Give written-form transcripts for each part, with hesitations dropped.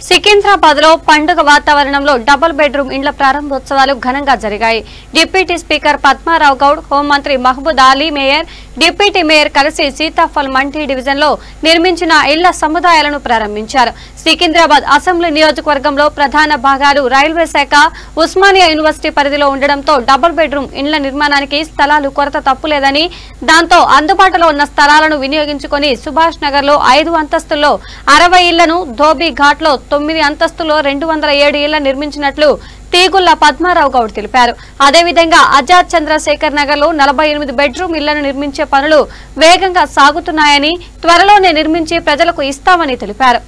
సికింద్రాబాద్ లో పండుగ వాతావరణంలో డబుల్ బెడ్రూమ్ ఇండ్ల ప్రారంభోత్సవాలు ఘనంగా జరిగాయి. డిప్యూటీ స్పీకర్ పద్మారావు గౌడ్, హోంమంత్రి Mahmood Ali, mayor, deputy mayor కలిసి సీతాఫల్ మండి డివిజన్ లో నిర్మించిన ఇళ్ల సముదాయాలను ప్రారంభించారు. సికింద్రాబాద్ అసెంబ్లీ నియోజకవర్గంలో ప్రధాన భాగాలు రైల్వే శాఖ, ఉస్మానియా యూనివర్సిటీ పరిధిలో ఉండడంతో డబుల్ బెడ్రూమ్ ఇండ్ల నిర్మాణానికి స్థలాలు కొరత తప్పులేదని, దాంతో అందుబాటులో ఉన్న స్థలాలను వినియోగించుకుని సుభాష్ నగర్ లో 5 అంతస్తుల్లో 60 ఇళ్లను, ధోబీ ఘాట్ లో 9 అంతస్తుల్లో 207 ఇళ్ల నిర్మించినట్లు తీగుళ్ల పద్మారావు గౌడ్ తెలిపారు. అదేవిధంగా ఆజాద్ చంద్రశేఖర్ నగర్ లో 48 బెడ్రూమ్ ఇళ్లను నిర్మించే పనులు వేగంగా సాగుతున్నాయని, త్వరలోనే నిర్మించి ప్రజలకు ఇస్తామని తెలిపారు.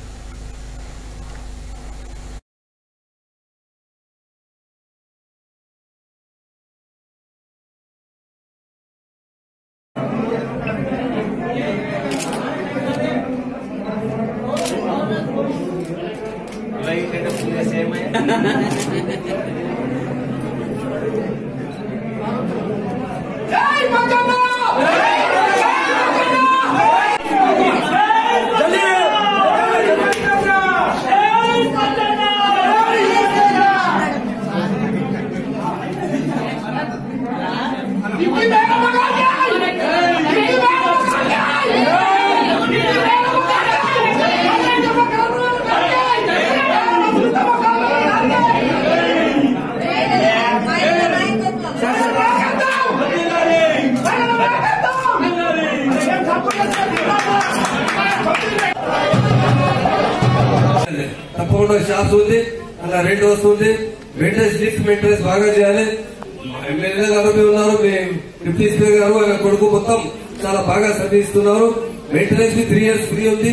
తప్పకుండా షాప్స్ ఉంది, అలా రెంట్ వస్తుంది. మెయింటెనెన్స్ లిఫ్ట్ మెయింటెనెన్స్ బాగా చేయాలి. ఎమ్మెల్యే గారు ఉన్నారు, డిప్యూటీ స్పీకర్ గారు, ఆయన కొడుకు మొత్తం చాలా బాగా సర్వీస్తున్నారు. మెయింటెనెన్స్ 3 years ఫ్రీ ఉంది.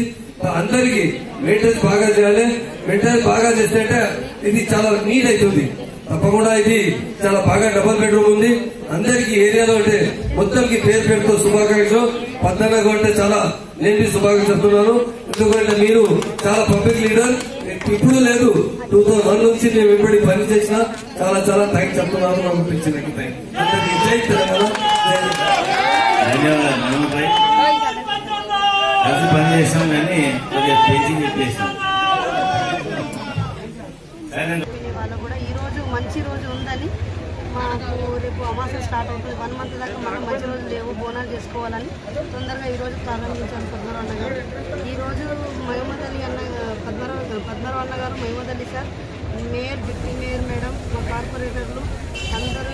అందరికి మెయింటెనెన్స్ బాగా చేయాలి. మెయింటెనెన్స్ బాగా చేస్తే ఇది చాలా నీట్ అవుతుంది. తప్పకుండా ఇది చాలా బాగా డబుల్ బెడ్రూమ్ ఉంది. అందరికి ఏరియాలో అంటే మొత్తంకి పేరు పేరుతో శుభాకాంక్షలు. పద్మనాభం అంటే చాలా నేను శుభాకాంక్షలు చెప్తున్నాను. ఎందుకంటే మీరు చాలా పబ్లిక్ లీడర్, ఇప్పుడు లేదు 2001 నుంచి మేము ఇప్పటికి పని చేసిన చాలా చాలా థ్యాంక్స్ చెప్తున్నాను. నాకు పిలిచినకి అందరికీ జై తెలంగాణ. ధన్యవాదాలు. కలిసి పని చేసాం కానీ కొద్దిగా పేచింగ్ చెప్పేసాం. ఈ రోజు మంచి రోజు ఉందని, మాకు రేపు అమావాస్య స్టార్ట్ అవుతుంది. 1 month దాకా మనం మంచి రోజు లేవు, బోనాలు చేసుకోవాలని తొందరగా ఈ రోజు ప్రారంభించాను పద్మారావు అన్న గారు. ఈరోజు మహమూద్ అలీ అన్న, పద్మారావు అన్న గారు, Mahmood Ali sir, mayor, deputy mayor madam, మా కార్పొరేటర్లు అందరూ